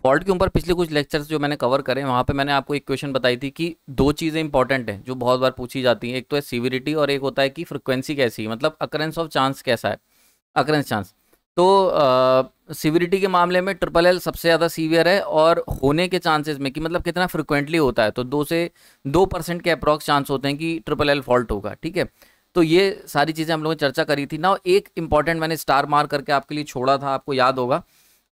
Fault के ऊपर पिछले कुछ लेक्चर्स जो मैंने कवर करे, वहाँ पे मैंने आपको एक क्वेश्चन बताई थी कि दो चीज़ें इंपॉर्टेंट हैं जो बहुत बार पूछी जाती हैं, एक तो है सीविरिटी और एक होता है कि फ्रिक्वेंसी कैसी है, मतलब अकरेंस ऑफ चांस कैसा है, अकरेंस चांस। तो सीविरिटी के मामले में ट्रिपल एल सबसे ज़्यादा सीवियर है, और होने के चांसेस में कि मतलब कितना फ्रिक्वेंटली होता है, तो 2% के अप्रॉक्स चांस होते हैं कि ट्रिपल एल फॉल्ट होगा, ठीक है। तो ये सारी चीज़ें हम लोगों ने चर्चा करी थी ना। एक इंपॉर्टेंट मैंने स्टार मार्क करके आपके लिए छोड़ा था, आपको याद होगा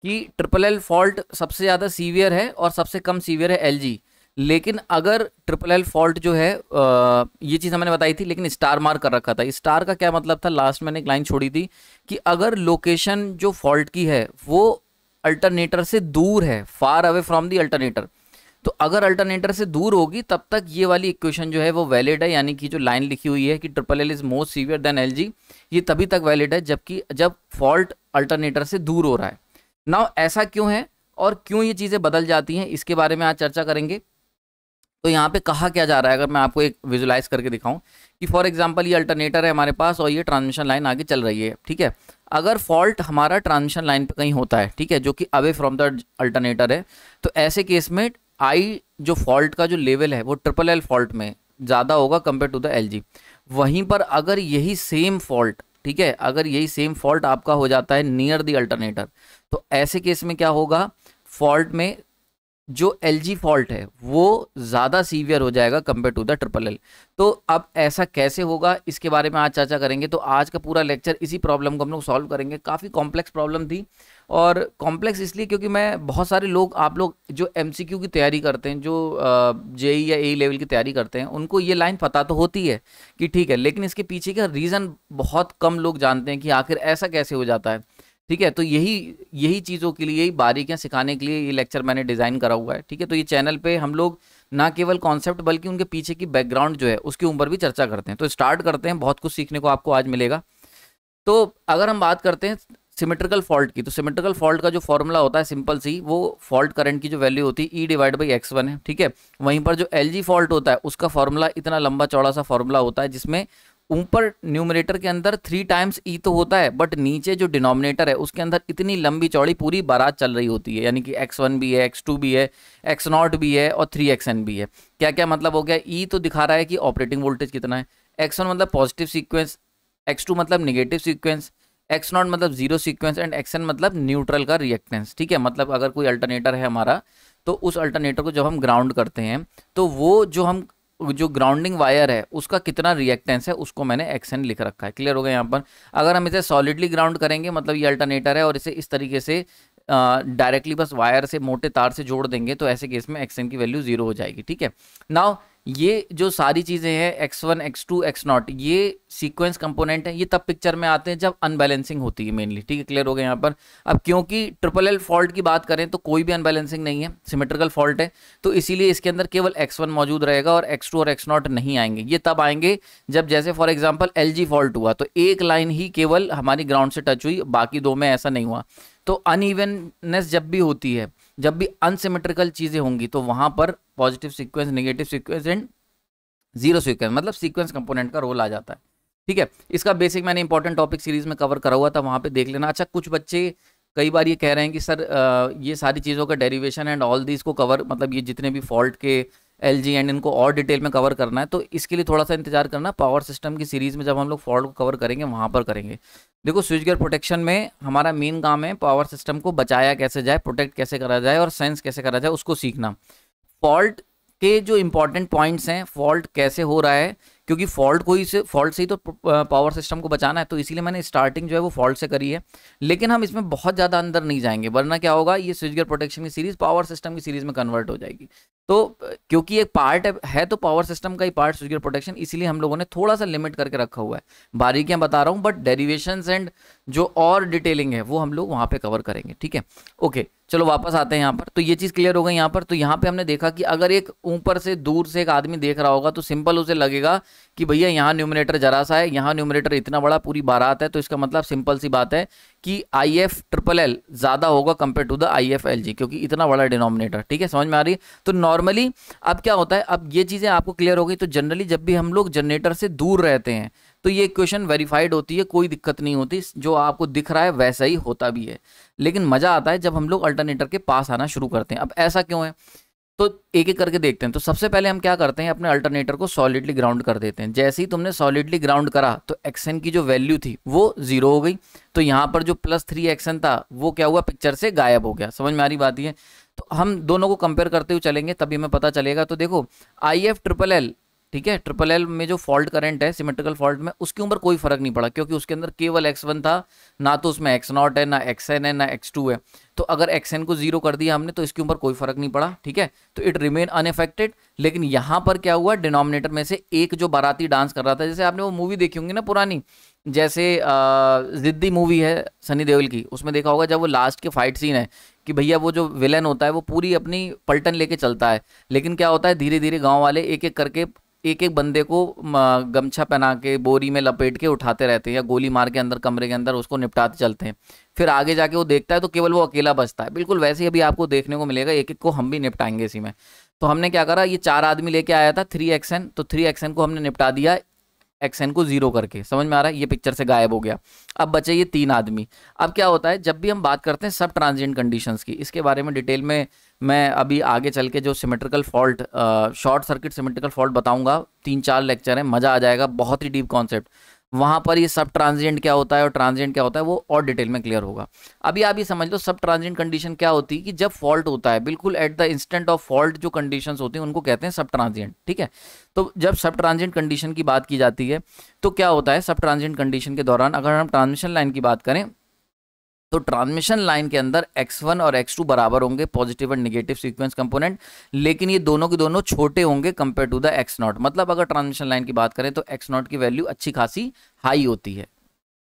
कि ट्रिपल एल फॉल्ट सबसे ज़्यादा सीवियर है और सबसे कम सीवियर है एलजी। लेकिन अगर ट्रिपल एल फॉल्ट जो है ये चीज़ हमने बताई थी, लेकिन स्टार मार्क कर रखा था। स्टार का क्या मतलब था, लास्ट मैंने एक लाइन छोड़ी थी कि अगर लोकेशन जो फॉल्ट की है वो अल्टरनेटर से दूर है, far away from the alternator, तो अगर अल्टरनेटर से दूर होगी तब तक ये वाली इक्वेशन जो है वो वैलिड है। यानी कि जो लाइन लिखी हुई है कि triple L is most severe than L G, ये तभी तक वैलिड है जबकि जब फॉल्ट अल्टरनेटर से दूर हो रहा है। नाउ ऐसा क्यों है और क्यों ये चीज़ें बदल जाती हैं, इसके बारे में आज चर्चा करेंगे। तो यहाँ पे कहा क्या जा रहा है, अगर मैं आपको एक विजुलाइज करके दिखाऊं कि फॉर एग्जांपल ये अल्टरनेटर है हमारे पास और ये ट्रांसमिशन लाइन आगे चल रही है, ठीक है। अगर फॉल्ट हमारा ट्रांसमिशन लाइन पे कहीं होता है, ठीक है, जो कि अवे फ्रॉम द अल्टरनेटर है, तो ऐसे केस में आई जो फॉल्ट का जो लेवल है वो ट्रिपल एल फॉल्ट में ज़्यादा होगा compare to the L G. वहीं पर अगर यही सेम फॉल्ट, ठीक है, अगर यही सेम फॉल्ट आपका हो जाता है नियर द अल्टरनेटर, तो ऐसे केस में क्या होगा, फॉल्ट में जो एलजी फॉल्ट है वो ज़्यादा सीवियर हो जाएगा compare to the triple L. तो अब ऐसा कैसे होगा इसके बारे में आज चर्चा करेंगे। तो आज का पूरा लेक्चर इसी प्रॉब्लम को हम लोग सॉल्व करेंगे। काफ़ी कॉम्प्लेक्स प्रॉब्लम थी, और कॉम्प्लेक्स इसलिए क्योंकि मैं बहुत सारे लोग, आप लोग जो एमसीक्यू की तैयारी करते हैं, जो जेई या ए लेवल की तैयारी करते हैं, उनको ये लाइन पता तो होती है कि ठीक है, लेकिन इसके पीछे का रीज़न बहुत कम लोग जानते हैं कि आखिर ऐसा कैसे हो जाता है, ठीक है। तो यही यही चीज़ों के लिए, यही बारीकियां सिखाने के लिए ये लेक्चर मैंने डिज़ाइन करा हुआ है, ठीक है। तो ये चैनल पे हम लोग ना केवल कॉन्सेप्ट बल्कि उनके पीछे की बैकग्राउंड जो है उसके ऊपर भी चर्चा करते हैं। तो स्टार्ट करते हैं, बहुत कुछ सीखने को आपको आज मिलेगा। तो अगर हम बात करते हैं सिमेट्रिकल फॉल्ट की, तो सिमेट्रिकल फॉल्ट का जो फॉर्मूला होता है सिंपल सी, वो फॉल्ट करंट की जो वैल्यू होती है E/x1 है, ठीक है। वहीं पर जो एलजी फॉल्ट होता है उसका फॉर्मूला इतना लंबा चौड़ा सा फॉर्मूला होता है जिसमें ऊपर न्यूमरेटर के अंदर 3 टाइम्स ई तो होता है, बट नीचे जो डिनोमिनेटर है उसके अंदर इतनी लंबी चौड़ी पूरी बारात चल रही होती है। यानी कि x1 भी है, x2 भी है, x0 भी है और 3xn भी है। क्या क्या मतलब हो गया, ई तो दिखा रहा है कि ऑपरेटिंग वोल्टेज कितना है, x1 मतलब पॉजिटिव सीक्वेंस, x2 मतलब निगेटिव सीक्वेंस, x0 मतलब जीरो सीक्वेंस एंड xn मतलब न्यूट्रल का रिएक्टेंस, ठीक है। मतलब अगर कोई अल्टरनेटर है हमारा, तो उस अल्टरनेटर को जब हम ग्राउंड करते हैं तो वो जो ग्राउंडिंग वायर है उसका कितना रिएक्टेंस है उसको मैंने एक्सएन लिख रखा है। क्लियर हो गया यहाँ पर। अगर हम इसे सॉलिडली ग्राउंड करेंगे, मतलब ये अल्टरनेटर है और इसे इस तरीके से डायरेक्टली बस वायर से, मोटे तार से जोड़ देंगे, तो ऐसे केस में एक्सएन की वैल्यू 0 हो जाएगी, ठीक है। नाउ ये जो सारी चीज़ें हैं x1 x2 x0, ये सीक्वेंस कंपोनेंट है, ये तब पिक्चर में आते हैं जब अनबैलेंसिंग होती है मेनली, ठीक है। क्लियर हो गया यहाँ पर। अब क्योंकि ट्रिपल एल फॉल्ट की बात करें तो कोई भी अनबैलेंसिंग नहीं है, सिमेट्रिकल फॉल्ट है, तो इसीलिए इसके अंदर केवल x1 मौजूद रहेगा और x2 और x0 नहीं आएंगे। ये तब आएंगे जब जैसे फॉर एग्जाम्पल एलजी फॉल्ट हुआ तो एक लाइन ही केवल हमारी ग्राउंड से टच हुई, बाकी दो में ऐसा नहीं हुआ। तो अनइवननेस जब भी होती है, जब भी अनसिमेट्रिकल चीज़ें होंगी, तो वहाँ पर positive sequence, negative sequence and zero sequence, मतलब सीक्वेंस कंपोनेंट का रोल आ जाता है, ठीक है। इसका बेसिक मैंने इंपॉर्टेंट टॉपिक सीरीज में कवर करा हुआ था, वहाँ पे देख लेना। अच्छा, कुछ बच्चे कई बार ये कह रहे हैं कि सर ये सारी चीज़ों का डेरिवेशन एंड ऑल दिस को कवर, मतलब ये जितने भी फॉल्ट के एल जी एंड इनको और डिटेल में कवर करना है, तो इसके लिए थोड़ा सा इंतजार करना। पावर सिस्टम की सीरीज़ में जब हम लोग फॉल्ट को कवर करेंगे वहाँ पर करेंगे। देखो, स्विच गियर प्रोटेक्शन में हमारा मेन काम है पावर सिस्टम को बचाया कैसे जाए, प्रोटेक्ट कैसे करा जाए और सेंस कैसे करा जाए उसको सीखना। फॉल्ट के जो इंपॉर्टेंट पॉइंट्स हैं, फॉल्ट कैसे हो रहा है, क्योंकि फॉल्ट से ही तो पावर सिस्टम को बचाना है, तो इसीलिए मैंने स्टार्टिंग जो है वो फॉल्ट से करी है। लेकिन हम इसमें बहुत ज़्यादा अंदर नहीं जाएंगे, वरना क्या होगा, ये स्विच गियर प्रोटेक्शन की सीरीज पावर सिस्टम की सीरीज में कन्वर्ट हो जाएगी। तो क्योंकि एक पार्ट है तो पावर सिस्टम का ही पार्ट स्विच गियर प्रोटेक्शन, इसीलिए हम लोगों ने थोड़ा सा लिमिट करके रखा हुआ है। बारीकियां बता रहा हूँ, बट डेरिवेशंस एंड जो और डिटेलिंग है वो हम लोग वहाँ पे कवर करेंगे, ठीक है। ओके, चलो वापस आते हैं यहाँ पर। तो ये चीज़ क्लियर हो गई यहाँ पर। तो यहाँ पे हमने देखा कि अगर एक ऊपर से दूर से एक आदमी देख रहा होगा तो सिंपल उसे लगेगा कि भैया यहाँ न्यूमरेटर जरा सा है, यहाँ न्यूमरेटर इतना बड़ा, पूरी बारात है, तो इसका मतलब सिंपल सी बात है कि आई एफ ट्रिपल एल ज़्यादा होगा compare to the I F L G, क्योंकि इतना बड़ा डिनोमिनेटर, ठीक है। समझ में आ रही है। तो नॉर्मली अब क्या होता है, अब ये चीज़ें आपको क्लियर हो गई। तो जनरली जब भी हम लोग जनरेटर से दूर रहते हैं तो तो ये इक्वेशन वेरीफाइड होती है, कोई दिक्कत नहीं होती, जो आपको दिख रहा है वैसा ही होता भी है। लेकिन मजा आता है जब हम लोग अल्टरनेटर के पास आना शुरू करते हैं। अब ऐसा क्यों है, तो एक एक करके देखते हैं। तो सबसे पहले हम क्या करते हैं, अपने अल्टरनेटर को सॉलिडली ग्राउंड कर देते हैं। जैसे ही तुमने सॉलिडली ग्राउंड करा तो एक्सएन की जो वैल्यू थी वो 0 हो गई। तो यहाँ पर जो +3 एक्सएन था वो क्या हुआ, पिक्चर से गायब हो गया। समझ में आ रही बात ये। तो हम दोनों को कंपेयर करते हुए चलेंगे तभी हमें पता चलेगा। तो देखो IF ट्रिपल एल, ठीक है, ट्रिपल एल में जो फॉल्ट करंट है सिमेट्रिकल फॉल्ट में, उसके ऊपर कोई फर्क नहीं पड़ा, क्योंकि उसके अंदर केवल x1 था, ना तो उसमें x0 है, ना xn है, ना x2 है। तो अगर xn को 0 कर दिया हमने तो इसके ऊपर कोई फर्क नहीं पड़ा, ठीक है, तो इट रिमेन अनअफेक्टेड। लेकिन यहाँ पर क्या हुआ, डिनोमिनेटर में से एक जो बाराती डांस कर रहा था, जैसे आपने वो मूवी देखी होंगी ना पुरानी, जैसे जिद्दी मूवी है सनी देओल की, उसमें देखा होगा जब वो लास्ट के फाइट सीन है कि भैया वो जो विलेन होता है वो पूरी अपनी पलटन लेके चलता है, लेकिन क्या होता है धीरे धीरे गांव वाले एक एक करके एक एक बंदे को गमछा पहना के बोरी में लपेट के उठाते रहते हैं, या गोली मार के अंदर कमरे के अंदर उसको निपटाते चलते हैं। फिर आगे जाके वो देखता है तो केवल वो अकेला बचता है। बिल्कुल वैसे ही अभी आपको देखने को मिलेगा, एक एक को हम भी निपटाएंगे इसी में। तो हमने क्या करा, ये 4 आदमी लेके आया था 3xn, तो 3xn को हमने निपटा दिया एक्सएन को 0 करके। समझ में आ रहा है, ये पिक्चर से गायब हो गया। अब बचे ये 3 आदमी। अब क्या होता है, जब भी हम बात करते हैं सब ट्रांजिएंट कंडीशंस की, इसके बारे में डिटेल में मैं अभी आगे चल के जो symmetrical fault, short circuit symmetrical fault बताऊंगा, 3-4 लेक्चर है, मजा आ जाएगा, बहुत ही डीप कॉन्सेप्ट। वहां पर ये सब ट्रांजिएंट क्या होता है और ट्रांजिएंट क्या होता है वो और डिटेल में क्लियर होगा। अभी आप ये समझ लो सब ट्रांजिएंट कंडीशन क्या होती है, कि जब फॉल्ट होता है बिल्कुल at the instant of fault, जो कंडीशंस होती हैं उनको कहते हैं सब ट्रांजिएंट, ठीक है। तो जब सब ट्रांजिएंट कंडीशन की बात की जाती है तो क्या होता है, सब ट्रांजिएंट कंडीशन के दौरान अगर हम ट्रांसमिशन लाइन की बात करें तो ट्रांसमिशन लाइन के अंदर x1 और x2 बराबर होंगे, positive and negative sequence component, लेकिन ये दोनों के दोनों छोटे होंगे कंपेयर टू द x0। मतलब अगर ट्रांसमिशन लाइन की बात करें तो x0 की वैल्यू अच्छी खासी हाई होती है,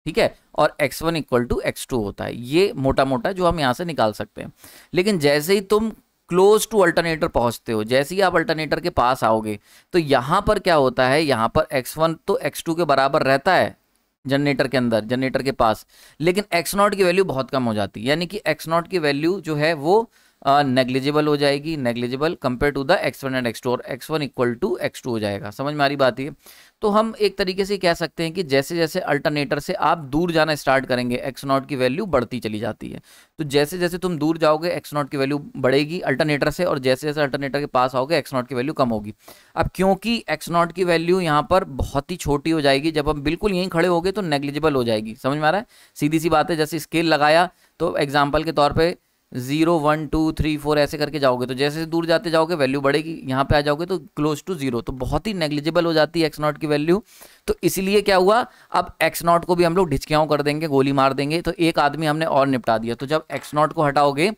ठीक है, और x1 इक्वल टू x2 होता है। ये मोटा मोटा जो हम यहाँ से निकाल सकते हैं। लेकिन जैसे ही तुम क्लोज टू अल्टरनेटर पहुंचते हो, जैसे ही आप अल्टरनेटर के पास आओगे तो यहाँ पर क्या होता है, यहाँ पर x1 तो x2 के बराबर रहता है जनरेटर के अंदर, जनरेटर के पास, लेकिन x0 की वैल्यू बहुत कम हो जाती है। यानी कि x0 की वैल्यू जो है वो नेग्लिजिबल हो जाएगी, negligible compare to the x1 and x2, और x1 इक्वल टू x2 हो जाएगा। समझ में आ रही बात है। तो हम एक तरीके से कह सकते हैं कि जैसे जैसे अल्टरनेटर से आप दूर जाना स्टार्ट करेंगे x0 की वैल्यू बढ़ती चली जाती है। तो जैसे जैसे तुम दूर जाओगे x0 की वैल्यू बढ़ेगी अल्टरनेटर से, और जैसे जैसे अल्टरनेटर के पास आओगे x0 की वैल्यू कम होगी। अब क्योंकि x0 की वैल्यू यहाँ पर बहुत ही छोटी हो जाएगी, जब हम बिल्कुल यहीं खड़े होगे तो नेग्लिजिबल हो जाएगी। समझ में आ रहा है, सीधी सी बात है। जैसे स्केल लगाया तो एग्जाम्पल के तौर पर 0 1 2 3 4 ऐसे करके जाओगे, तो जैसे दूर जाते जाओगे वैल्यू बढ़ेगी, यहाँ पे आ जाओगे तो क्लोज टू 0, तो बहुत ही नेग्लिजिबल हो जाती है x0 की वैल्यू। तो इसीलिए क्या हुआ, अब x0 को भी हम लोग ढिचकियाँ कर देंगे, गोली मार देंगे, तो एक आदमी हमने और निपटा दिया। तो जब x0 को हटाओगे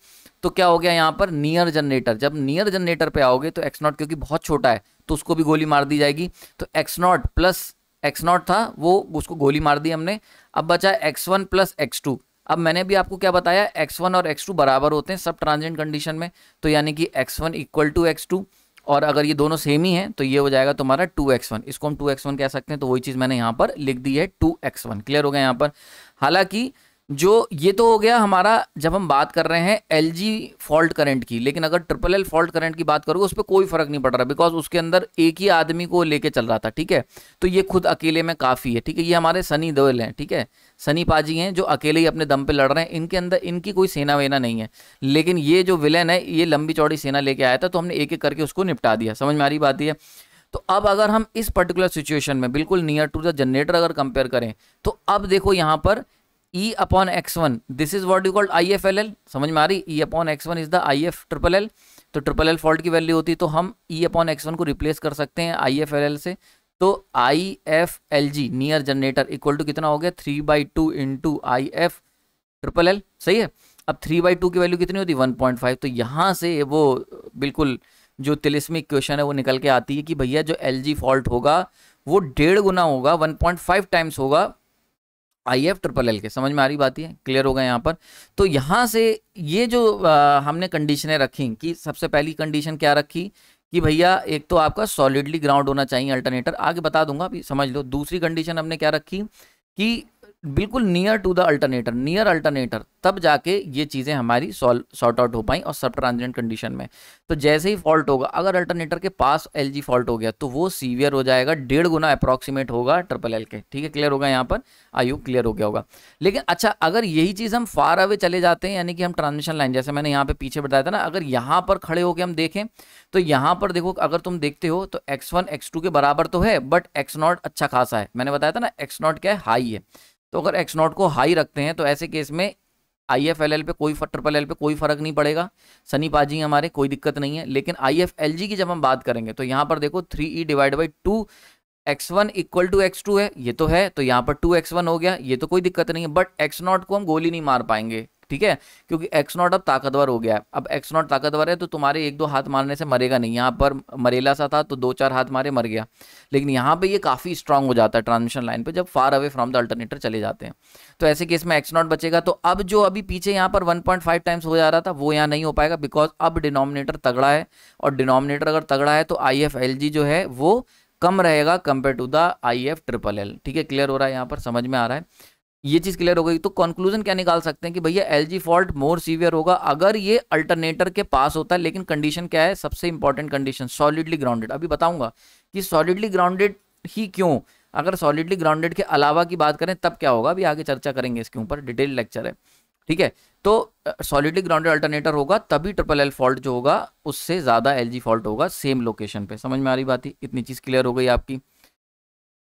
तो क्या हो गया, यहाँ पर नियर जनरेटर, जब नियर जनरेटर पे आओगे तो x0 क्योंकि बहुत छोटा है तो उसको भी गोली मार दी जाएगी। तो x0 प्लस x0 था वो, उसको गोली मार दी हमने। अब बचा x1 प्लस x2। अब मैंने भी आपको क्या बताया, x1 और x2 बराबर होते हैं सब ट्रांजिएंट कंडीशन में, तो यानी कि x1 इक्वल टू x2, और अगर ये दोनों सेम ही हैं तो ये हो जाएगा तुम्हारा 2x1। इसको हम 2x1 कह सकते हैं, तो वही चीज़ मैंने यहाँ पर लिख दी है 2x1। क्लियर हो गया यहाँ पर। हालांकि जो ये तो हो गया हमारा जब हम बात कर रहे हैं LG फॉल्ट करंट की, लेकिन अगर ट्रिपल एल फॉल्ट करंट की बात करोगे उस पर कोई फर्क नहीं पड़ रहा, बिकॉज उसके अंदर एक ही आदमी को लेके चल रहा था, ठीक है। तो ये खुद अकेले में काफ़ी है, ठीक है। ये हमारे सनी देओल हैं, ठीक है, सनी पाजी हैं जो अकेले ही अपने दम पे लड़ रहे हैं, इनके अंदर इनकी कोई सेना वेना नहीं है। लेकिन ये जो विलेन है ये लंबी चौड़ी सेना लेके आया था, तो हमने एक एक करके उसको निपटा दिया। समझ में आ रही बात है। तो अब अगर हम इस पर्टिकुलर सिचुएशन में बिल्कुल नियर टू द जनरेटर अगर कंपेयर करें, तो अब देखो यहाँ पर E upon x1, this is what you called IFLL। समझ में आ रही, E upon x1 is the IF triple L. तो ट्रिपल एल फॉल्ट की वैल्यू होती, तो हम E अपॉन x1 को रिप्लेस कर सकते हैं IFLL से। तो IFLG near generator equal to कितना हो गया, 3/2 इंटू IF ट्रिपल एल। सही है। अब 3/2 की वैल्यू कितनी होती, 1.5। तो यहाँ से वो बिल्कुल जो तिलिस्मिक इक्वेशन है वो निकल के आती है कि भैया जो LG फॉल्ट होगा वो 1.5 गुना होगा, 1.5 टाइम्स होगा IF ट्रिपल एल के। समझ में आ रही बात है, क्लियर होगा यहाँ पर। तो यहाँ से ये जो हमने कंडीशनें रखी, कि सबसे पहली कंडीशन क्या रखी कि भैया एक तो आपका सॉलिडली ग्राउंड होना चाहिए अल्टरनेटर, आगे बता दूंगा, अभी समझ लो। दूसरी कंडीशन हमने क्या रखी कि बिल्कुल near to the alternator, near alternator, तब जाके ये चीज़ें हमारी सॉर्ट आउट हो पाई और सब ट्रांजिएंट कंडीशन में। तो जैसे ही फॉल्ट होगा, अगर अल्टरनेटर के पास एलजी फॉल्ट हो गया तो वो सीवियर हो जाएगा, 1.5 गुना अप्रॉक्सीमेट होगा ट्रिपल एल के। ठीक है, क्लियर होगा यहाँ पर, आई होप क्लियर हो गया होगा। लेकिन अच्छा, अगर यही चीज़ हम फार अवे चले जाते हैं, यानी कि हम ट्रांसमिशन लाइन, जैसे मैंने यहाँ पे पीछे बताया था ना, अगर यहाँ पर खड़े होकर हम देखें तो यहाँ पर देखो, अगर तुम देखते हो तो x1 x2 के बराबर तो है, बट x0 अच्छा खासा है। मैंने बताया था ना x0 क्या है, हाई है। तो अगर x0 को हाई रखते हैं तो ऐसे केस में IFLL पे कोई ट्रिपल एल पे कोई फर्क नहीं पड़ेगा, सनी पाजी हमारे, कोई दिक्कत नहीं है। लेकिन IFLG की जब हम बात करेंगे तो यहाँ पर देखो 3E divide by 2 x1 equal to x2 है, ये तो है, तो यहाँ पर 2x1 हो गया, ये तो कोई दिक्कत नहीं है। बट x0 को हम गोली नहीं मार पाएंगे, ठीक है, क्योंकि x0 अब ताकतवर हो गया है। अब x0 ताकतवर है तो तुम्हारे 1-2 हाथ मारने से मरेगा नहीं। यहाँ पर मरेला सा था तो 2-4 हाथ मारे मर गया, लेकिन यहाँ पे ये काफ़ी स्ट्रांग हो जाता है ट्रांसमिशन लाइन पे जब far away from the alternator चले जाते हैं। तो ऐसे केस में x0 बचेगा। तो अब जो अभी पीछे यहाँ पर 1.5 टाइम्स हो जा रहा था वो यहाँ नहीं हो पाएगा, बिकॉज अब डिनोमिनेटर तगड़ा है, और डिनोमिनेटर अगर तगड़ा है तो IFLG जो है वो कम रहेगा कंपेयर टू द IFLL। ठीक है, क्लियर हो रहा है, यहाँ पर समझ में आ रहा है, ये चीज क्लियर हो गई। तो कंक्लूजन क्या निकाल सकते हैं कि भैया LG फॉल्ट मोर सीवियर होगा अगर ये अल्टरनेटर के पास होता है। लेकिन कंडीशन क्या है, सबसे इंपॉर्टेंट कंडीशन, सॉलिडली ग्राउंडेड। अभी बताऊंगा कि सॉलिडली ग्राउंडेड ही क्यों, अगर सॉलिडली ग्राउंडेड के अलावा की बात करें तब क्या होगा, अभी आगे चर्चा करेंगे इसके ऊपर, डिटेल लेक्चर है। ठीक है, तो सॉलिडली ग्राउंडेड अल्टरनेटर होगा तभी ट्रिपल एल फॉल्ट जो होगा उससे ज्यादा LG फॉल्ट होगा सेम लोकेशन पे। समझ में आ रही बात ही, इतनी चीज क्लियर हो गई आपकी।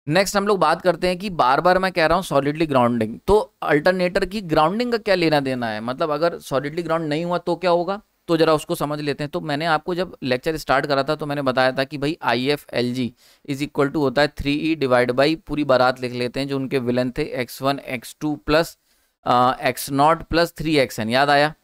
नेक्स्ट हम लोग बात करते हैं कि बार बार मैं कह रहा हूँ सॉलिडली ग्राउंडिंग, तो अल्टरनेटर की ग्राउंडिंग का क्या लेना देना है, मतलब अगर सॉलिडली ग्राउंड नहीं हुआ तो क्या होगा, तो जरा उसको समझ लेते हैं। तो मैंने आपको जब लेक्चर स्टार्ट करा था तो मैंने बताया था कि भाई IFLG इज इक्वल टू होता है 3E डिवाइड बाई, पूरी बारात लिख लेते हैं जो उनके विलन थे, x1 x2 plus x0 plus 3xn, याद आया।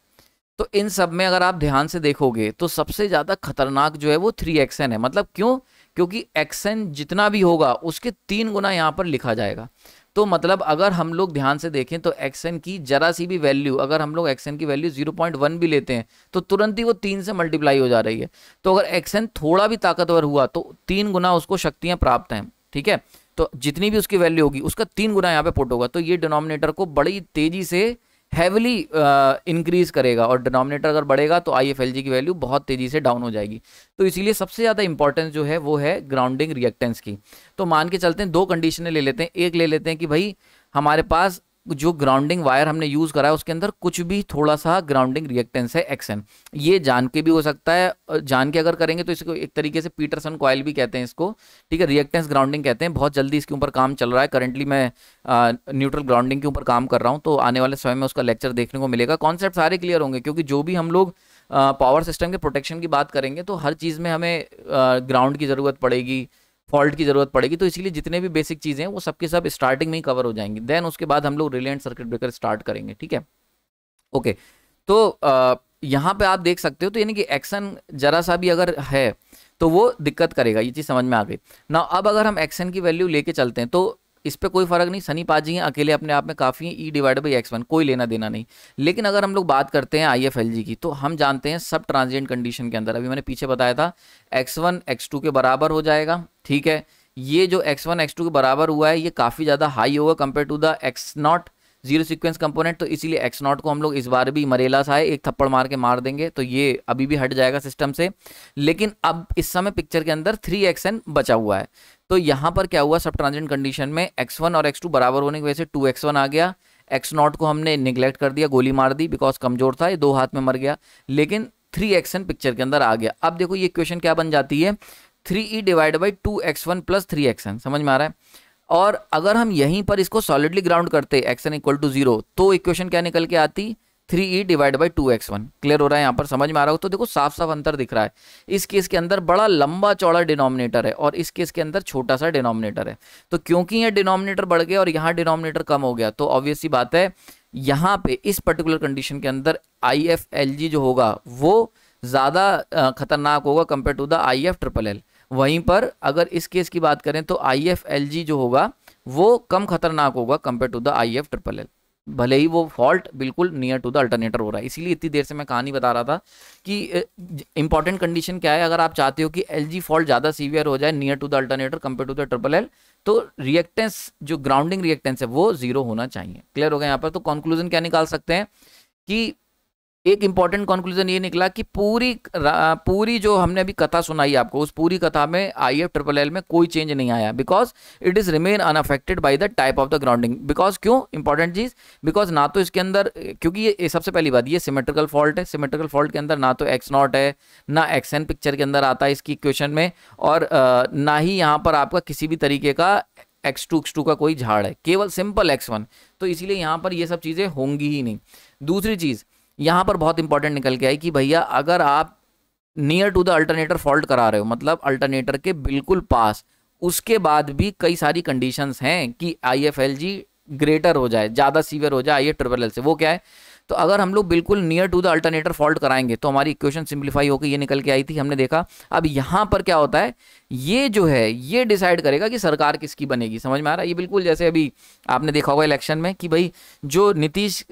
तो इन सब में अगर आप ध्यान से देखोगे तो सबसे ज्यादा खतरनाक जो है वो 3xn है। मतलब क्यों, क्योंकि xn जितना भी होगा उसके 3 गुना यहाँ पर लिखा जाएगा। तो मतलब अगर हम लोग ध्यान से देखें तो xn की जरा सी भी वैल्यू, अगर हम लोग xn की वैल्यू 0.1 भी लेते हैं तो तुरंत ही वो 3 से मल्टीप्लाई हो जा रही है। तो अगर xn थोड़ा भी ताकतवर हुआ तो 3 गुना उसको शक्तियां प्राप्त हैं। ठीक है, तो जितनी भी उसकी वैल्यू होगी उसका 3 गुना यहाँ पे पुट होगा, तो ये डिनोमिनेटर को बड़ी तेजी से हैविली इंक्रीज करेगा, और डिनोमिनेटर अगर बढ़ेगा तो IFLG की वैल्यू बहुत तेजी से डाउन हो जाएगी। तो इसीलिए सबसे ज़्यादा इंपॉर्टेंस जो है वो है ग्राउंडिंग रिएक्टेंस की। तो मान के चलते हैं, 2 कंडीशनें ले लेते हैं। एक ले लेते हैं कि भाई हमारे पास जो ग्राउंडिंग वायर हमने यूज़ करा है उसके अंदर कुछ भी थोड़ा सा ग्राउंडिंग रिएक्टेंस है XN। ये जान के भी हो सकता है, जान के अगर करेंगे तो इसको एक तरीके से पीटरसन कॉइल भी कहते हैं इसको। ठीक है, रिएक्टेंस ग्राउंडिंग कहते हैं। बहुत जल्दी इसके ऊपर काम चल रहा है, करंटली मैं न्यूट्रल ग्राउंडिंग के ऊपर काम कर रहा हूँ, तो आने वाले समय में उसका लेक्चर देखने को मिलेगा। कॉन्सेप्ट सारे क्लियर होंगे, क्योंकि जो भी हम लोग पावर सिस्टम के प्रोटेक्शन की बात करेंगे तो हर चीज़ में हमें ग्राउंड की ज़रूरत पड़ेगी, फॉल्ट की जरूरत पड़ेगी। तो इसीलिए जितने भी बेसिक चीजें हैं वो सबके सब स्टार्टिंग में ही कवर हो जाएंगी, देन उसके बाद हम लोग रिलेंट सर्किट ब्रेकर स्टार्ट करेंगे। ठीक है, ओके। तो यहाँ पे आप देख सकते हो, तो यानी कि एक्शन जरा सा भी अगर है तो वो दिक्कत करेगा, ये चीज समझ में आ गई ना। अब अगर हम एक्शन की वैल्यू लेके चलते हैं तो इस पे कोई फर्क नहीं, सनी पाजी हैं अकेले अपने आप में काफ़ी हैं, E डिवाइड बाई x1 कोई लेना देना नहीं। लेकिन अगर हम लोग बात करते हैं IFLG की, तो हम जानते हैं सब ट्रांजिएंट कंडीशन के अंदर, अभी मैंने पीछे बताया था x1 x2 के बराबर हो जाएगा। ठीक है, ये जो x1 x2 के बराबर हुआ है ये काफ़ी ज़्यादा हाई होगा compare to the x0 zero sequence component. तो इसीलिए x0 को हम लोग इस बार भी मरेला सा है, एक थप्पड़ मार के मार देंगे, तो ये अभी भी हट जाएगा सिस्टम से। लेकिन अब इस समय पिक्चर के अंदर 3xn बचा हुआ है। तो यहाँ पर क्या हुआ, सब ट्रांजिएंट कंडीशन में x1 और x2 बराबर होने की वजह से 2x1 आ गया, x0 को हमने निगलेक्ट कर दिया, गोली मार दी, बिकॉज कमजोर था, ये 2 हाथ में मर गया। लेकिन 3xn पिक्चर के अंदर आ गया। अब देखो ये इक्वेशन क्या बन जाती है, 3E divide by 2x1 plus 3xn। समझ में आ रहा है। और अगर हम यहीं पर इसको सॉलिडली ग्राउंड करते xn इक्वल टू 0 तो इक्वेशन क्या निकल के आती, 3E divide by 2x1। Clear हो रहा है, यहाँ पर समझ में आ रहा हो तो देखो साफ साफ अंतर दिख रहा है। इस केस के अंदर बड़ा लंबा चौड़ा डिनोमिनेटर है और इस केस के अंदर छोटा सा डिनोमिनेटर है। तो क्योंकि ये डिनोमिनेटर बढ़ गया और यहाँ डिनोमिनेटर कम हो गया, तो ऑब्वियस सी बात है यहाँ पे इस पर्टिकुलर कंडीशन के अंदर IFLG जो होगा वो ज़्यादा खतरनाक होगा कंपेयर टू द IFLL। वहीं पर अगर इस केस की बात करें तो IFLG जो होगा वो कम खतरनाक होगा कंपेयर टू द IFLL। भले ही वो फॉल्ट बिल्कुल नियर टू द अल्टरनेटर हो रहा है। इसीलिए इतनी देर से मैं कहानी बता रहा था कि इंपॉर्टेंट कंडीशन क्या है, अगर आप चाहते हो कि एलजी फॉल्ट ज़्यादा सीवियर हो जाए near to the alternator compare to the triple L, तो रिएक्टेंस जो ग्राउंडिंग रिएक्टेंस है वो जीरो होना चाहिए। क्लियर हो गया यहाँ पर? तो कंक्लूजन क्या निकाल सकते हैं कि एक इंपॉर्टेंट कंक्लूजन ये निकला कि पूरी जो हमने अभी कथा सुनाई आपको, उस पूरी कथा में आईएफ ट्रिपल एल में कोई चेंज नहीं आया, because it is remain unaffected by the type of the grounding. Because क्यों इंपॉर्टेंट चीज, बिकॉज ना तो इसके अंदर, क्योंकि ये सबसे पहली बात ये सिमेट्रिकल फॉल्ट है, सिमेट्रिकल फॉल्ट के अंदर ना तो एक्स नॉट है ना एक्स एन पिक्चर के अंदर आता है इसकी इक्वेशन में, और ना ही यहाँ पर आपका किसी भी तरीके का x2 का कोई झाड़ है, केवल सिंपल x1। तो इसीलिए यहाँ पर ये सब चीज़ें होंगी ही नहीं। दूसरी चीज़ यहाँ पर बहुत इंपॉर्टेंट निकल के आई कि भैया अगर आप near to the alternator fault करा रहे हो, मतलब अल्टरनेटर के बिल्कुल पास, उसके बाद भी कई सारी कंडीशंस हैं कि IFLG ग्रेटर हो जाए, ज़्यादा सीवियर हो जाए IF ट्रिपल एल से। वो क्या है? तो अगर हम लोग बिल्कुल near to the alternator fault कराएंगे तो हमारी इक्वेशन सिंप्लीफाई होकर ये निकल के आई थी, हमने देखा। अब यहाँ पर क्या होता है, ये जो है ये डिसाइड करेगा कि सरकार किसकी बनेगी। समझ में आ रहा है? ये बिल्कुल जैसे अभी आपने देखा होगा इलेक्शन में कि भाई जो नीतीश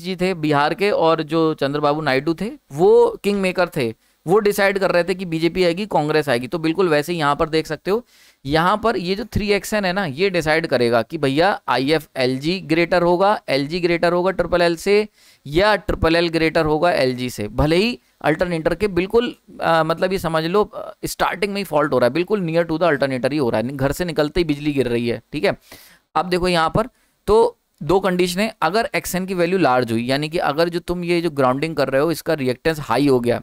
जी थे बिहार के और जो चंद्रबाबू नायडू थे वो किंग मेकर थे, वो डिसाइड कर रहे थे कि बीजेपी आएगी कांग्रेस आएगी। तो बिल्कुल वैसे ही यहाँ पर देख सकते हो, यहाँ पर ये जो 3xn है ना, ये डिसाइड करेगा कि भैया IFLG ग्रेटर होगा, LG ग्रेटर होगा ट्रिपल एल से, या ट्रिपल एल ग्रेटर होगा LG से। भले ही अल्टरनेटर के बिल्कुल मतलब ये समझ लो स्टार्टिंग में ही फॉल्ट हो रहा है, बिल्कुल नियर टू द अल्टरनेटर ही हो रहा है, घर से निकलते ही बिजली गिर रही है। ठीक है, अब देखो यहाँ पर तो दो कंडीशन है। अगर xn की वैल्यू लार्ज हुई, यानी कि अगर जो तुम ये जो ग्राउंडिंग कर रहे हो इसका रिएक्टेंस हाई हो गया,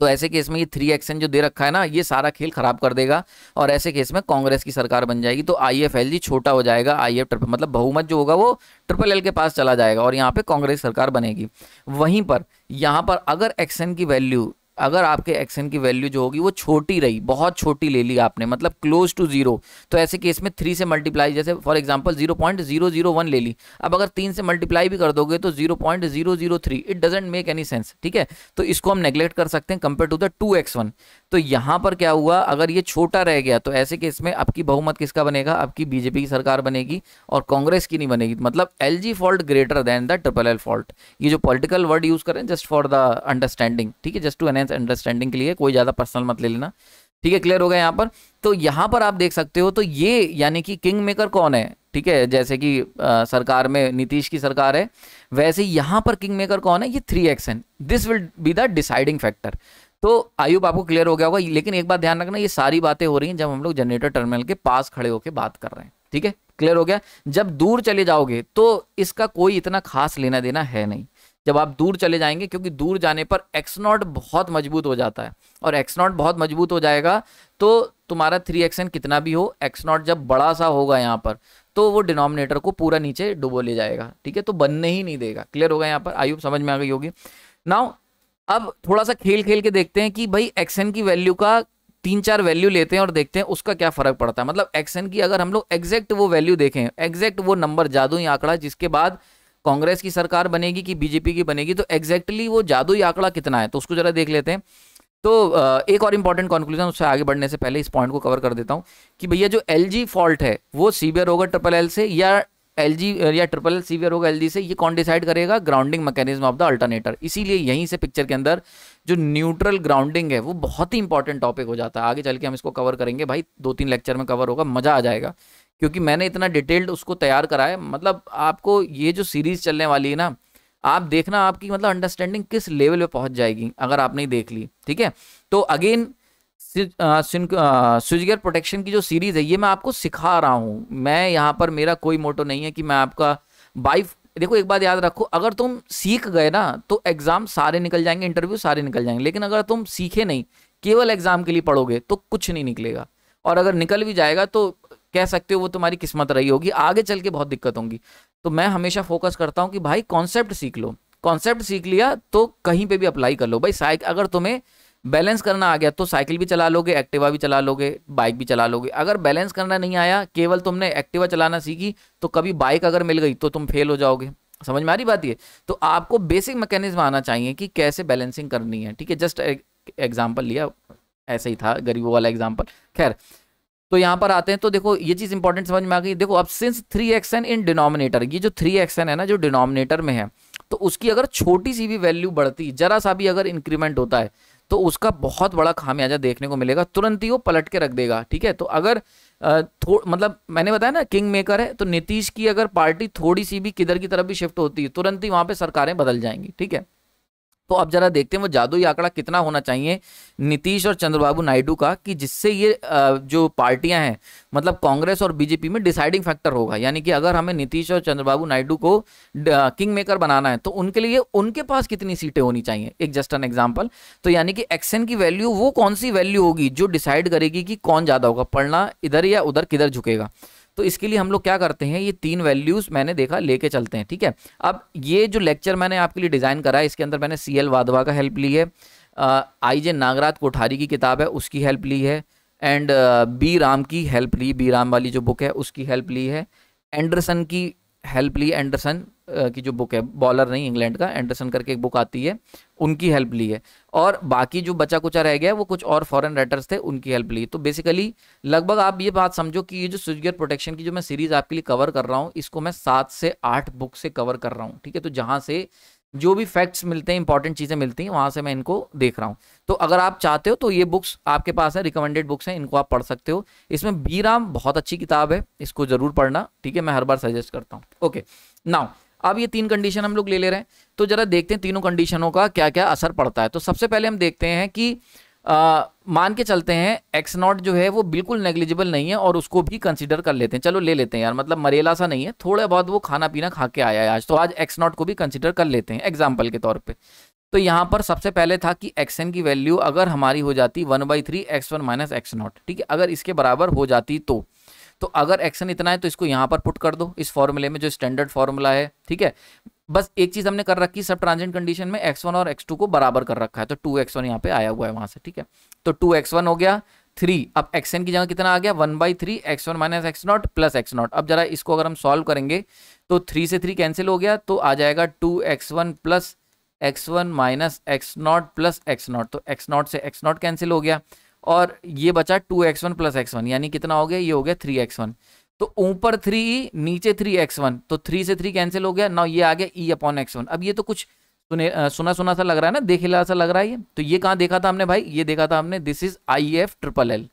तो ऐसे केस में ये 3xn जो दे रखा है ना, ये सारा खेल खराब कर देगा, और ऐसे केस में कांग्रेस की सरकार बन जाएगी। तो IFLG छोटा हो जाएगा, IF ट्रिपल मतलब बहुमत जो होगा वो ट्रिपल एल के पास चला जाएगा और यहाँ पे कांग्रेस सरकार बनेगी। वहीं पर यहाँ पर अगर xn की वैल्यू, अगर आपके xn की वैल्यू जो होगी वो छोटी रही, बहुत छोटी ले ली आपने, मतलब क्लोज टू जीरो, तो ऐसे केस में 3 से मल्टीप्लाई, जैसे फॉर एग्जांपल 0.001 ले ली, अब अगर 3 से मल्टीप्लाई भी कर दोगे तो 0.003, it doesn't make any sense. ठीक है, तो इसको हम नेग्लेक्ट कर सकते हैं कंपेयर टू द 2x1। तो यहाँ पर क्या हुआ, अगर ये छोटा रह गया तो ऐसे केस में आपकी बहुमत किसका बनेगा, आपकी बीजेपी की सरकार बनेगी और कांग्रेस की नहीं बनेगी। मतलब LG fault greater than the triple L fault. ये जो पॉलिटिकल वर्ड यूज करें जस्ट फॉर द अंडरस्टैंडिंग, ठीक है, जस्ट टू एनहेंस अंडरस्टैंडिंग के लिए, कोई ज़्यादा पर्सनल मत ले लेना। ठीक है, क्लियर हो गया यहाँ पर? तो यहाँ पर आप देख सकते हो, तो ये यानी कि किंग मेकर कौन है? ठीक है, जैसे कि सरकार में नीतीश की सरकार है, वैसे यहाँ पर किंग मेकर कौन है? ये 3xn, this will be the deciding factor. तो आई होप आपको क्लियर हो गया होगा। लेकिन एक बात ध्यान रखना, ये सारी बातें हो रही हैं जब हम लोग जनरेटर टर्मिनल के पास खड़े होकर बात कर रहे हैं। ठीक है, क्लियर हो गया? जब दूर चले जाओगे तो इसका कोई इतना खास लेना देना है नहीं, जब आप दूर चले जाएंगे, क्योंकि दूर जाने पर x0 बहुत मजबूत हो जाता है, और x0 बहुत मजबूत हो जाएगा तो तुम्हारा 3xn कितना भी हो, x0 जब बड़ा सा होगा यहाँ पर, तो वो डिनोमिनेटर को पूरा नीचे डुबो ले जाएगा। ठीक है, तो बनने ही नहीं देगा। क्लियर होगा यहाँ पर? आयु समझ में आ गई होगी। नाउ अब थोड़ा सा खेल खेल के देखते हैं कि भाई xn की वैल्यू का 3-4 वैल्यू लेते हैं और देखते हैं उसका क्या फर्क पड़ता है। मतलब xn की अगर हम लोग एग्जैक्ट वो वैल्यू देखें, एग्जैक्ट वो नंबर, जादुई आंकड़ा जिसके बाद कांग्रेस की सरकार बनेगी कि बीजेपी की बनेगी, तो एग्जैक्टली वो जादुई आंकड़ा कितना है, तो उसको जरा देख लेते हैं। तो एक और इंपॉर्टेंट कंक्लूजन, उससे आगे बढ़ने से पहले इस पॉइंट को कवर कर देता हूं कि भैया जो LG फॉल्ट है वो सीवियर होगा ट्रिपल एल से, या LG या ट्रिपल एल सीवियर होगा LG से, ये कौन डिसाइड करेगा? Grounding mechanism of the alternator. इसीलिए यहीं से पिक्चर के अंदर जो न्यूट्रल ग्राउंडिंग है वो बहुत ही इंपॉर्टेंट टॉपिक हो जाता है। आगे चल के हम इसको कवर करेंगे भाई, 2-3 लेक्चर में कवर होगा, मजा आ जाएगा, क्योंकि मैंने इतना डिटेल्ड उसको तैयार करा है। मतलब आपको ये जो सीरीज चलने वाली है ना, आप देखना आपकी मतलब अंडरस्टैंडिंग किस लेवल पे पहुंच जाएगी अगर आपने देख ली। ठीक है, तो अगेन स्विचगियर प्रोटेक्शन की जो सीरीज है ये मैं आपको सिखा रहा हूँ। मैं यहाँ पर, मेरा कोई मोटो नहीं है कि मैं आपका देखो एक बात याद रखो, अगर तुम सीख गए ना तो एग्जाम सारे निकल जाएंगे, इंटरव्यू सारे निकल जाएंगे, लेकिन अगर तुम सीखे नहीं, केवल एग्जाम के लिए पढ़ोगे तो कुछ नहीं निकलेगा, और अगर निकल भी जाएगा तो कह सकते हो वो तुम्हारी किस्मत रही होगी, आगे चल के बहुत दिक्कत होंगी। तो मैं हमेशा फोकस करता हूँ कि भाई कॉन्सेप्ट सीख लो, कॉन्सेप्ट सीख लिया तो कहीं पे भी अप्लाई कर लो। भाई साइकिल अगर तुम्हें बैलेंस करना आ गया तो साइकिल भी चला लोगे, एक्टिवा भी चला लोगे, बाइक भी चला लोगे। अगर बैलेंस करना नहीं आया, केवल तुमने एक्टिवा चलाना सीखी, तो कभी बाइक अगर मिल गई तो तुम फेल हो जाओगे। समझ में आ रही बात? ये तो आपको बेसिक मैकेनिज्म आना चाहिए कि कैसे बैलेंसिंग करनी है। ठीक है, जस्ट एग्जाम्पल लिया, ऐसे ही था गरीबों वाला एग्जाम्पल। खैर, तो यहाँ पर आते हैं तो देखो ये चीज इंपॉर्टेंट समझ में आ गई। देखो अब सिंस 3xn इन डिनोमिनेटर, ये जो 3xn है ना जो डिनोमिनेटर में है, तो उसकी अगर छोटी सी भी वैल्यू बढ़ती, जरा सा भी अगर इंक्रीमेंट होता है, तो उसका बहुत बड़ा खामियाजा देखने को मिलेगा, तुरंत ही वो पलट के रख देगा। ठीक है, तो अगर मतलब मैंने बताया ना किंग मेकर है, तो नीतीश की अगर पार्टी थोड़ी सी भी किधर की तरफ भी शिफ्ट होती है, तुरंत ही वहां पे सरकारें बदल जाएंगी। ठीक है, तो अब जरा देखते हैं वो जादुई आंकड़ा कितना होना चाहिए नीतीश और चंद्रबाबू नायडू का, कि जिससे ये जो पार्टियां हैं मतलब कांग्रेस और बीजेपी में डिसाइडिंग फैक्टर होगा। यानी कि अगर हमें नीतीश और चंद्रबाबू नायडू को किंग मेकर बनाना है, तो उनके लिए उनके पास कितनी सीटें होनी चाहिए। एक जस्ट एन एग्जांपल, तो यानी कि एक्सन की वैल्यू वो कौन सी वैल्यू होगी जो डिसाइड करेगी कि कौन ज्यादा होगा, पढ़ना इधर या उधर किधर झुकेगा। तो इसके लिए हम लोग क्या करते हैं, ये 3 वैल्यूज मैंने देखा लेके चलते हैं। ठीक है, अब ये जो लेक्चर मैंने आपके लिए डिजाइन करा है, इसके अंदर मैंने CL वाधवा का हेल्प ली है, IJ नागराज कोठारी की किताब है उसकी हेल्प ली है, एंड बी राम की हेल्प ली, बी राम वाली जो बुक है उसकी हेल्प ली है, एंडरसन की हेल्प ली, एंडरसन की जो बुक है, बॉलर नहीं इंग्लैंड का, एंडरसन करके एक बुक आती है, उनकी हेल्प ली है, और बाकी जो बचा कुचा रह गया वो कुछ और फॉरेन राइटर्स थे उनकी हेल्प ली। तो बेसिकली लगभग आप ये बात समझो कि ये जो स्विच गियर प्रोटेक्शन की जो मैं सीरीज आपके लिए कवर कर रहा हूँ, इसको मैं 7 से 8 बुक से कवर कर रहा हूँ। ठीक है, तो जहाँ से जो भी फैक्ट्स मिलते हैं, इंपॉर्टेंट चीज़ें मिलती हैं, वहाँ से मैं इनको देख रहा हूँ। तो अगर आप चाहते हो तो ये बुक्स आपके पास है, रिकमेंडेड बुक्स हैं, इनको आप पढ़ सकते हो। इसमें बी राम बहुत अच्छी किताब है, इसको जरूर पढ़ना। ठीक है, मैं हर बार सजेस्ट करता हूँ। ओके, नाउ अब ये 3 कंडीशन हम लोग ले रहे हैं, तो जरा देखते हैं तीनों कंडीशनों का क्या क्या असर पड़ता है। तो सबसे पहले हम देखते हैं कि मान के चलते हैं x0 जो है वो बिल्कुल नेग्लिजिबल नहीं है, और उसको भी कंसीडर कर लेते हैं। चलो ले लेते हैं यार, मतलब मरेला सा नहीं है, थोड़ा बहुत वो खाना पीना खा के आया है आज, तो आज x0 को भी कंसीडर कर लेते हैं एग्जाम्पल के तौर पे। तो यहाँ पर सबसे पहले था कि xn की वैल्यू अगर हमारी हो जाती 1/3 x1 माइनस x0। ठीक है, अगर इसके बराबर हो जाती तो अगर एक्शन इतना है तो इसको यहां पर पुट कर दो इस फॉर्मूले में जो स्टैंडर्ड फॉर्मूला है। ठीक है, बस एक चीज हमने कर रखी, सब ट्रांजिएंट कंडीशन में x1 और x2 को बराबर कर रखा है, तो 2x1 यहाँ पे आया हुआ है वहां से। ठीक है, तो 2x1 हो गया 3, अब xn की जगह कितना आ गया 1/3 x1 minus x0 plus x0। अब जरा इसको अगर हम सॉल्व करेंगे तो 3 से 3 कैंसिल हो गया, तो आ जाएगा 2x1 plus x1 minus x0 plus x0, तो x0 से x0 कैंसिल हो गया, और ये बचा 2x1 प्लस x1, यानी कितना हो गया, ये हो गया 3x1। तो ऊपर 3e नीचे 3x1, तो 3 से 3 कैंसिल हो गया, ना ये आ गया e अपॉन x1। अब ये तो कुछ सुना सुना सा लग रहा है ना, देखेला सा लग रहा है ये, तो ये कहाँ देखा था हमने भाई, ये देखा था हमने, दिस इज IF/LL।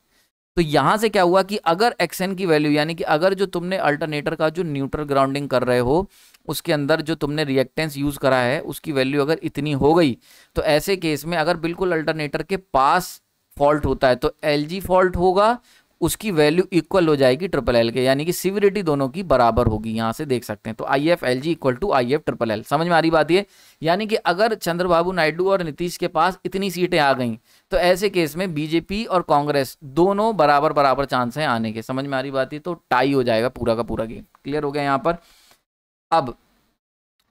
तो यहां से क्या हुआ कि अगर xn की वैल्यू, यानी कि अगर जो तुमने अल्टरनेटर का जो न्यूट्रल ग्राउंडिंग कर रहे हो उसके अंदर जो तुमने रिएक्टेंस यूज करा है उसकी वैल्यू अगर इतनी हो गई, तो ऐसे केस में अगर बिल्कुल अल्टरनेटर के पास फॉल्ट होता है तो LG फॉल्ट होगा, उसकी वैल्यू इक्वल हो जाएगी LLL के, यानी कि सिविरिटी दोनों की बराबर होगी। यहां से देख सकते हैं, तो IF/LG इक्वल टू IF/LL। समझ में आ रही बात ये, यानी कि अगर चंद्रबाबू नायडू और नीतीश के पास इतनी सीटें आ गई, तो ऐसे केस में बीजेपी और कांग्रेस दोनों बराबर बराबर चांस हैं आने के। समझ में आ रही बात है, तो टाई हो जाएगा पूरा का पूरा गेम। क्लियर हो गया यहाँ पर। अब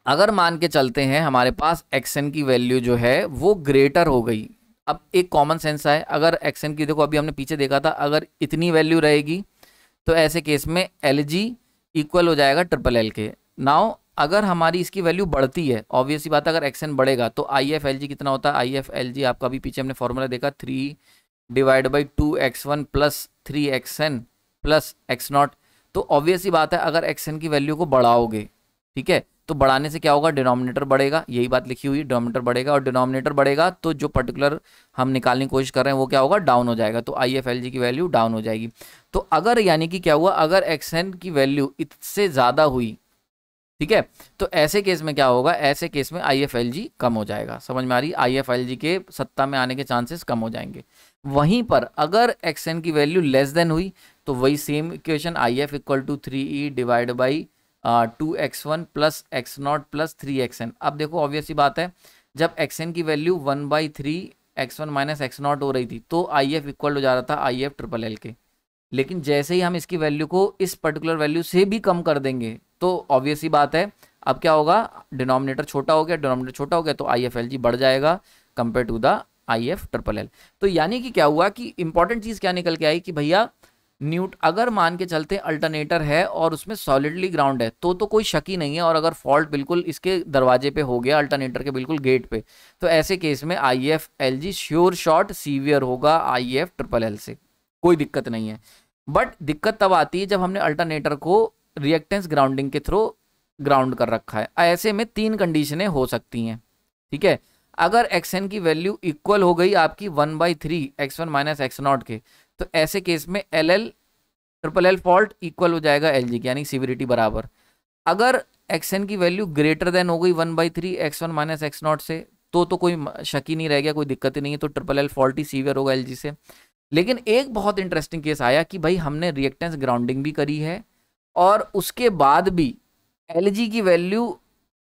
अगर मान के चलते हैं हमारे पास xn की वैल्यू जो है वो ग्रेटर हो गई, अब एक कॉमन सेंस है, अगर xn की, देखो अभी हमने पीछे देखा था, अगर इतनी वैल्यू रहेगी तो ऐसे केस में LG इक्वल हो जाएगा LLL के। नाउ अगर हमारी इसकी वैल्यू बढ़ती है, ऑब्वियस सी बात है, अगर xn बढ़ेगा तो IF/LG कितना होता है, IF/LG आपका अभी पीछे हमने फॉर्मूला देखा 3/2x1 plus 3xn plus x0। तो ऑब्वियस सी बात है अगर xn की वैल्यू को बढ़ाओगे, ठीक है, तो बढ़ाने से क्या होगा, डिनोमिनेटर बढ़ेगा, यही बात लिखी हुई, डिनोमिनेटर बढ़ेगा, और डिनोमिनेटर बढ़ेगा तो जो पर्टिकुलर हम निकालने की कोशिश कर रहे हैं वो क्या होगा, डाउन हो जाएगा, तो IF/LG की वैल्यू डाउन हो जाएगी। तो अगर यानी कि क्या हुआ, अगर xn की वैल्यू इससे ज्यादा हुई, ठीक है, तो ऐसे केस में क्या होगा, ऐसे केस में IF/LG कम हो जाएगा। समझ में आ रही, IF/LG के सत्ता में आने के चांसेस कम हो जाएंगे। वहीं पर अगर xn की वैल्यू लेस देन हुई तो वही same equation, IF equal to 3e divide by 2x1 plus x0 plus 3xn। अब देखो ऑब्वियस सी बात है, जब xn की वैल्यू 1/3 x1 माइनस x0 हो रही थी तो IF इक्वल हो जा रहा था IF/LL के, लेकिन जैसे ही हम इसकी वैल्यू को इस पर्टिकुलर वैल्यू से भी कम कर देंगे तो ऑब्वियस ही बात है, अब क्या होगा, डिनोमिनेटर छोटा हो गया, डिनोमिनेटर छोटा हो गया तो IF/LG बढ़ जाएगा कंपेयर टू द IF/LL। तो यानी कि क्या हुआ कि इंपॉर्टेंट चीज क्या निकल के आई कि भैया अगर मान के चलते अल्टरनेटर है और उसमें सॉलिडली ग्राउंड है तो कोई शक ही नहीं है, और अगर फॉल्ट बिल्कुल इसके दरवाजे पे हो गया, अल्टरनेटर के बिल्कुल गेट पे, तो ऐसे केस में IF/LG श्योर शॉट सीवियर होगा IF/LL से, कोई दिक्कत नहीं है। बट दिक्कत तब आती है जब हमने अल्टरनेटर को रिएक्टेंस ग्राउंडिंग के थ्रू ग्राउंड कर रखा है। ऐसे में 3 कंडीशनें हो सकती हैं, ठीक है। अगर xn की वैल्यू इक्वल हो गई आपकी 1/3 x1 माइनस x0 के, तो ऐसे केस में ट्रिपल एल फॉल्ट इक्वल हो जाएगा LG के, यानी सीविरिटी बराबर। अगर xn की वैल्यू ग्रेटर देन हो गई 1/3 x1 माइनस x0 से, तो कोई शक ही नहीं रह गया, कोई दिक्कत ही नहीं है, तो ट्रिपल एल फॉल्ट ही सीवियर होगा LG से। लेकिन एक बहुत इंटरेस्टिंग केस आया कि भाई हमने रिएक्टेंस ग्राउंडिंग भी करी है और उसके बाद भी LG की वैल्यू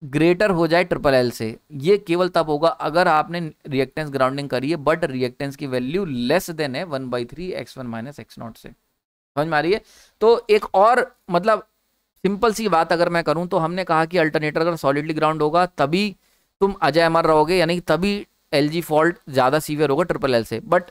ग्रेटर हो जाए ट्रिपल एल से। ये केवल तब होगा अगर आपने रिएक्टेंस ग्राउंडिंग करी है बट रिएक्टेंस की वैल्यू लेस देन है 1/3 x1 माइनस x0 से। समझ में आ रही है? तो एक और मतलब सिंपल सी बात अगर मैं करूं तो हमने कहा कि अल्टरनेटर अगर सॉलिडली ग्राउंड होगा तभी तुम अजय अमर रहोगे, यानी तभी LG फॉल्ट ज्यादा सीवियर होगा ट्रिपल एल से। बट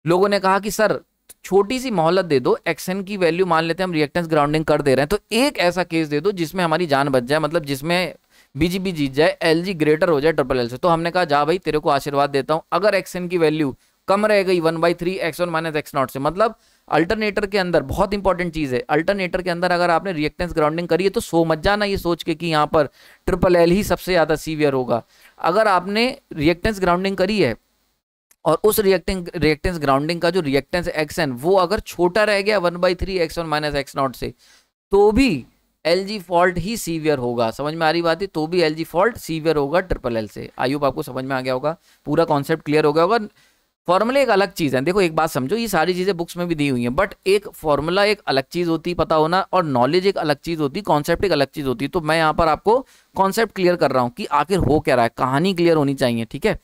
लोगों ने कहा कि सर छोटी सी मोहलत दे दो, xn की वैल्यू मान लेते हैं हम रिएक्टेंस ग्राउंडिंग कर दे रहे हैं, तो एक ऐसा केस दे दो जिसमें हमारी जान बच जाए, मतलब जिसमें BGP जीत जाए, LG ग्रेटर हो जाए ट्रिपल एल से। तो हमने कहा जा भाई तेरे को आशीर्वाद देता हूं, अगर xn की वैल्यू कम रह गई 1/3 x1 माइनस x0 से, मतलब अल्टरनेटर के अंदर बहुत इंपॉर्टेंट चीज है, अल्टरनेटर के अंदर अगर आपने रिएक्टेंस ग्राउंडिंग करी है तो सो मत जाना ये सोच के कि यहाँ पर ट्रिपल एल ही सबसे ज्यादा सीवियर होगा। अगर आपने रिएक्टेंस ग्राउंडिंग करी है और उस रिएक्टेंस ग्राउंडिंग का जो रिएक्टेंस xn वो अगर छोटा रह गया 1/3 x1 माइनस x0 से, तो भी LG फॉल्ट ही सीवियर होगा। समझ में आ रही बात है? तो भी LG फॉल्ट सीवियर होगा ट्रिपल एल से। आई होप आपको समझ में आ गया होगा, पूरा कॉन्सेप्ट क्लियर हो गया होगा। फॉर्मूले एक अलग चीज है, देखो एक बात समझो, ये सारी चीजें बुक्स में भी दी हुई हैं, बट एक फॉर्मूला एक अलग चीज होती पता होना, और नॉलेज एक अलग चीज होती, कॉन्सेप्ट एक अलग चीज होती। तो मैं यहाँ पर आपको कॉन्सेप्ट क्लियर कर रहा हूँ कि आखिर हो क्या रहा है, कहानी क्लियर होनी चाहिए, ठीक है।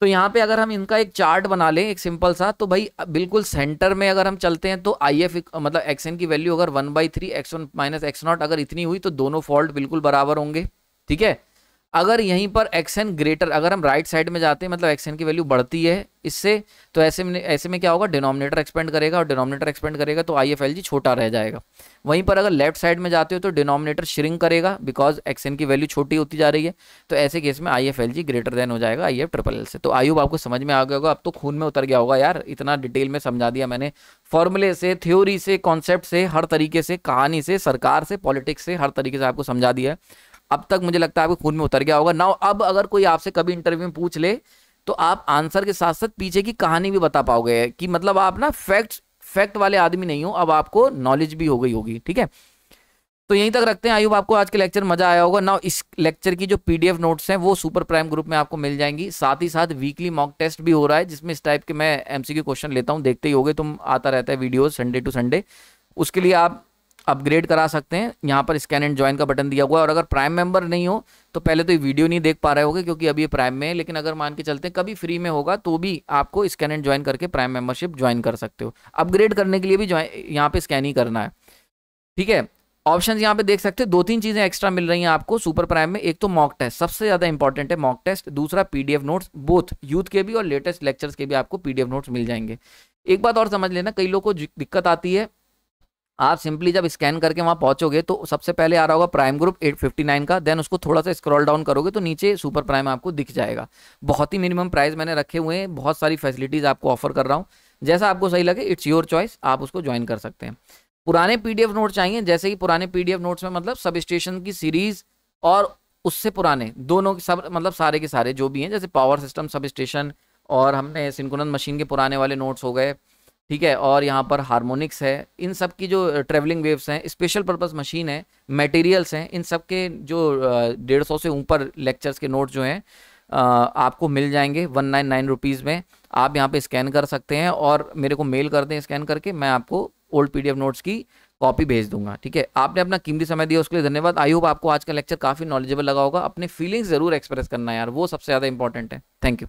तो यहाँ पे अगर हम इनका एक चार्ट बना लें एक सिंपल सा, तो भाई बिल्कुल सेंटर में अगर हम चलते हैं तो IF मतलब xn की वैल्यू अगर 1/3 x1 माइनस x0 अगर इतनी हुई तो दोनों फॉल्ट बिल्कुल बराबर होंगे, ठीक है। अगर यहीं पर xn ग्रेटर, अगर हम राइट साइड में जाते हैं मतलब xn की वैल्यू बढ़ती है इससे, तो ऐसे में क्या होगा, डिनोमिनेटर एक्सपेंड करेगा, और डिनोमिनेटर एक्सपेंड करेगा तो IFLG छोटा रह जाएगा। वहीं पर अगर लेफ्ट साइड में जाते हो तो डिनोमिनेटर श्रिंक करेगा बिकॉज xn की वैल्यू छोटी होती जा रही है, तो ऐसे केस में IFLG ग्रेटर देन हो जाएगा IF ट्रिपल एल से। तो आई होप आपको समझ में आ गया होगा, अब तो खून में उतर गया होगा यार, इतना डिटेल में समझा दिया मैंने, फॉर्मूले से, थ्योरी से, कॉन्सेप्ट से, हर तरीके से, कहानी से, सरकार से, पॉलिटिक्स से, हर तरीके से आपको समझा दिया है। अब तक मुझे लगता है आपको खून में उतर गया होगा। नाउ अब अगर कोई आपसे कभी इंटरव्यू में पूछ ले तो आप आंसर के साथ साथ पीछे की कहानी भी बता पाओगे, कि मतलब आप ना फैक्ट वाले आदमी नहीं हो, अब आपको नॉलेज भी हो गई होगी, ठीक है। तो यहीं तक रखते हैं। आई होप आपको आज के लेक्चर मजा आया होगा। नाउ इस लेक्चर की जो PDF नोट्स हैं वो सुपर प्राइम ग्रुप में आपको मिल जाएंगी, साथ ही साथ वीकली मॉक टेस्ट भी हो रहा है जिसमें इस टाइप के मैं MCQ क्वेश्चन लेता हूँ, देखते ही होगे तुम, आता रहता है वीडियो संडे टू संडे। उसके लिए आप अपग्रेड करा सकते हैं, यहाँ पर स्कैन एंड ज्वाइन का बटन दिया हुआ है। और अगर प्राइम मेंबर नहीं हो तो पहले तो ये वीडियो नहीं देख पा रहे होगे क्योंकि अभी ये प्राइम में है, लेकिन अगर मान के चलते हैं कभी फ्री में होगा तो भी आपको स्कैन एंड ज्वाइन करके प्राइम मेंबरशिप ज्वाइन कर सकते हो। अपग्रेड करने के लिए भी यहाँ पे स्कैन ही करना है, ठीक है। ऑप्शंस यहाँ पे देख सकते हो, 2-3 चीजें एक्स्ट्रा मिल रही हैं आपको सुपर प्राइम में। एक तो मॉक टेस्ट, सबसे ज्यादा इंपॉर्टेंट है मॉक टेस्ट। दूसरा PDF नोट्स, बोथ यूथ के भी और लेटेस्ट लेक्चर्स के भी आपको PDF नोट्स मिल जाएंगे। एक बात और समझ लेना, कई लोगों को दिक्कत आती है, आप सिंपली जब स्कैन करके वहां पहुंचोगे तो सबसे पहले आ रहा होगा प्राइम ग्रुप 859 का, देन उसको थोड़ा सा स्क्रॉल डाउन करोगे तो नीचे सुपर प्राइम आपको दिख जाएगा। बहुत ही मिनिमम प्राइस मैंने रखे हुए हैं, बहुत सारी फैसिलिटीज आपको ऑफर कर रहा हूँ, जैसा आपको सही लगे इट्स योर चॉइस, आप उसको ज्वाइन कर सकते हैं। पुराने PDF नोट चाहिए, जैसे कि पुराने PDF नोट्स में मतलब सब स्टेशन की सीरीज और उससे पुराने दोनों सब, मतलब सारे के सारे जो भी हैं, जैसे पावर सिस्टम सब स्टेशन, और हमने सिंक्रोनस मशीन के पुराने वाले नोट्स हो गए, ठीक है, और यहाँ पर हार्मोनिक्स है, इन सब की जो ट्रेवलिंग वेव्स हैं, स्पेशल पर्पस मशीन है, मटेरियल्स हैं, इन सब के जो 150 से ऊपर लेक्चर्स के नोट जो हैं आपको मिल जाएंगे 199 रुपीज़ में। आप यहाँ पे स्कैन कर सकते हैं और मेरे को मेल कर दें, स्कैन करके मैं आपको ओल्ड PDF नोट्स की कॉपी भेज दूंगा, ठीक है। आपने अपना कीमती समय दिया उसके लिए धन्यवाद। आई होप आपको आज का लेक्चर काफ़ी नॉलेजेबल लगा होगा। अपने फीलिंग्स जरूर एक्सप्रेस करना यार, वो सबसे ज़्यादा इंपॉर्टेंट है। Thank you.